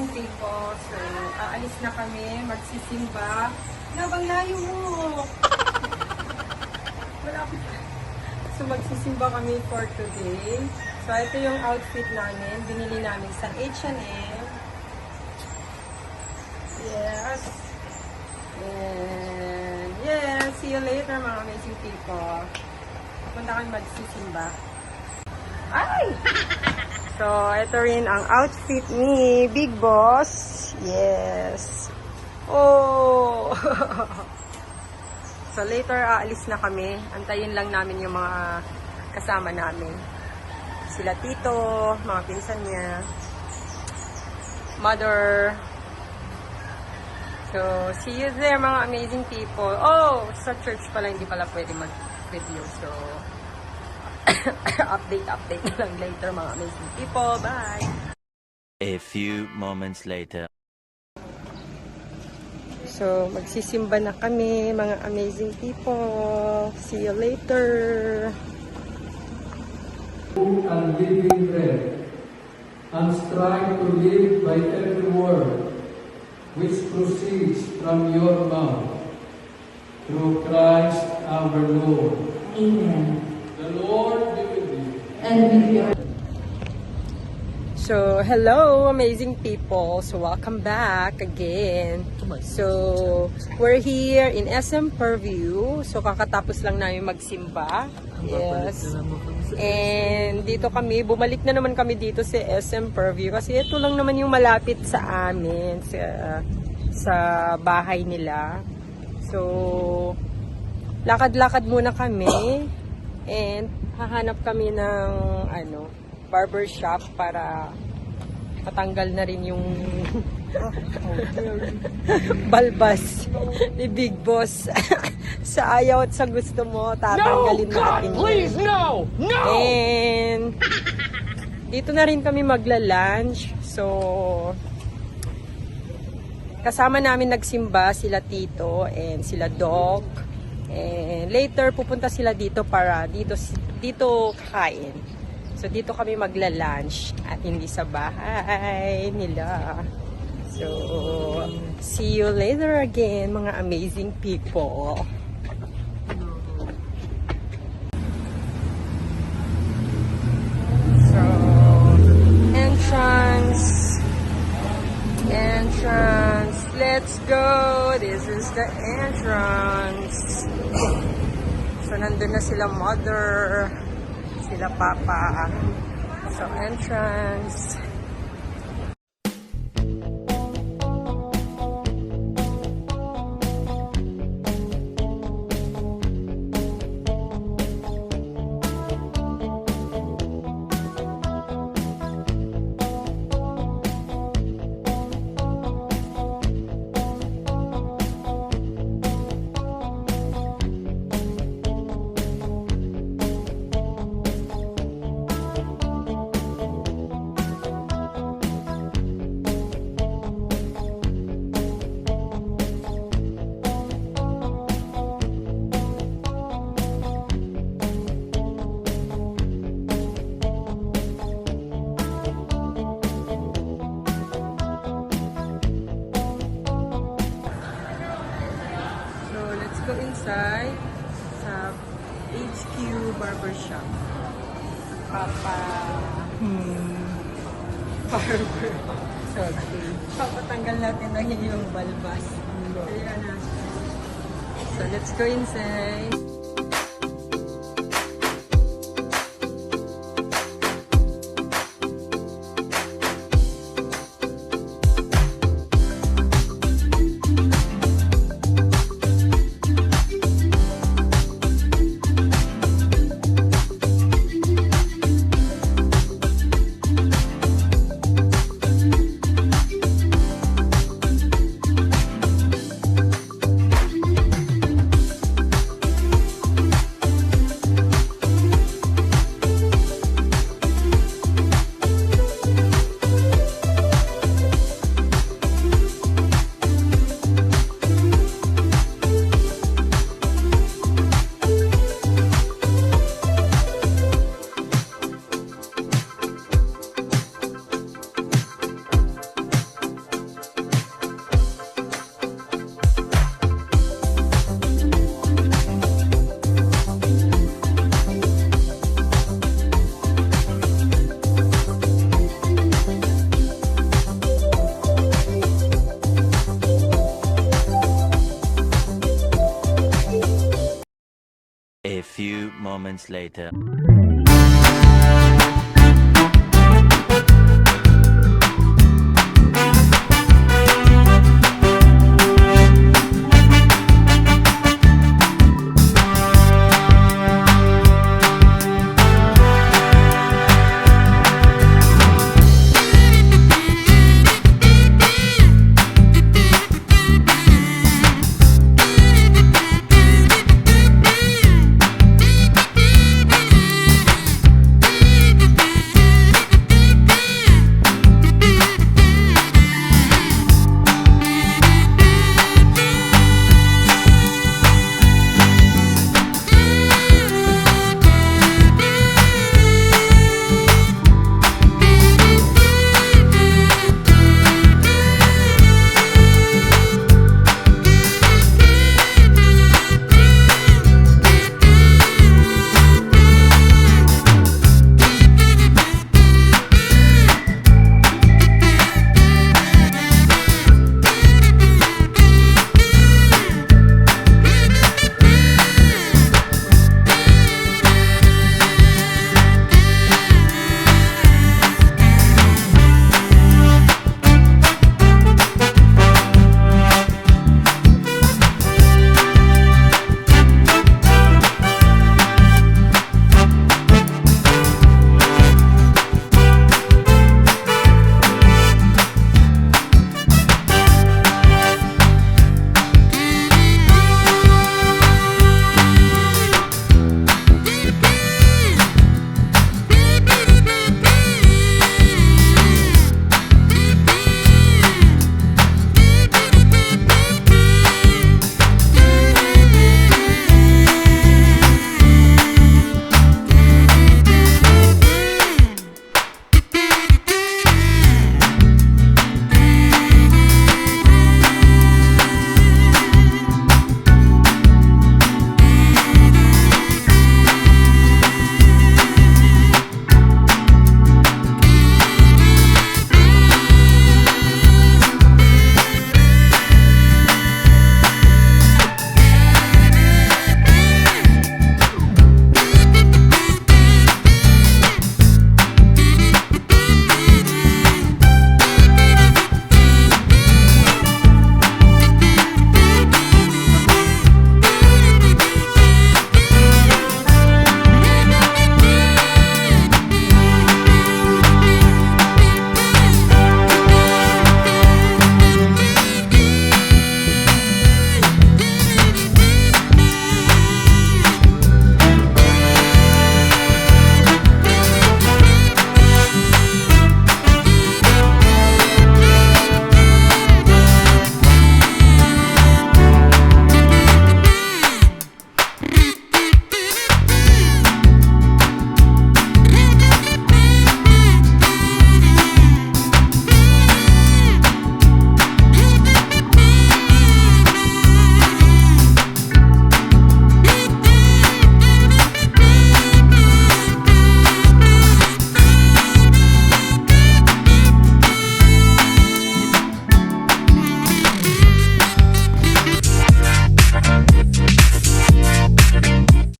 amazing people. So, aalis na kami, magsisimba. Nabang layo mo! Wala ko. So, magsisimba kami for today. So, ito yung outfit namin. Binili namin sa H&M. Yes. And, yeah, see you later mga amazing people. Punta kami magsisimba. Ay! So, ito rin ang outfit ni Big Boss. Yes. Oh! So, later, aalis na kami. Antayin lang namin yung mga kasama namin. Sila tito, mga pinsan niya, mother. So, see you there, mga amazing people. Oh! Sa church pala, hindi pala pwede mag-video. So, update na lang later, mga amazing people. Bye! A few moments later. So, magsisimba na kami, mga amazing people. See you later. And living bread, and strive to live by every word which proceeds from your mouth, through Christ our Lord. Amen. The Lord be with you. And with your So, hello, amazing people. So, welcome back again. So, we're here in SM Purview. So, kakatapos lang namin magsimba. Yes. And dito kami, bumalik na naman kami dito sa SM Purview. Kasi ito lang naman yung malapit sa amin, sa bahay nila. So, lakad-lakad muna kami. And hahanap kami ng barber shop para patanggal na rin yung balbas ni Big Boss. Sa ayaw at sa gusto mo, tatanggalin natin. No, God, please, no! No! And dito na rin kami magla-lunch. So, kasama namin nagsimba sila tito and sila dog. And later pupunta sila dito para dito kakain. So, dito kami magla-lunch at hindi sa bahay nila. So, see you later again, mga amazing people. So, entrance. Let's go. This is the entrance. So, nandun na sila mother. Sila papa. So, entrance. Go inside sa HQ Barbershop. Papa Barber. So, papatanggal natin ng yung balbas. Kaya na. So, let's go inside. few moments later.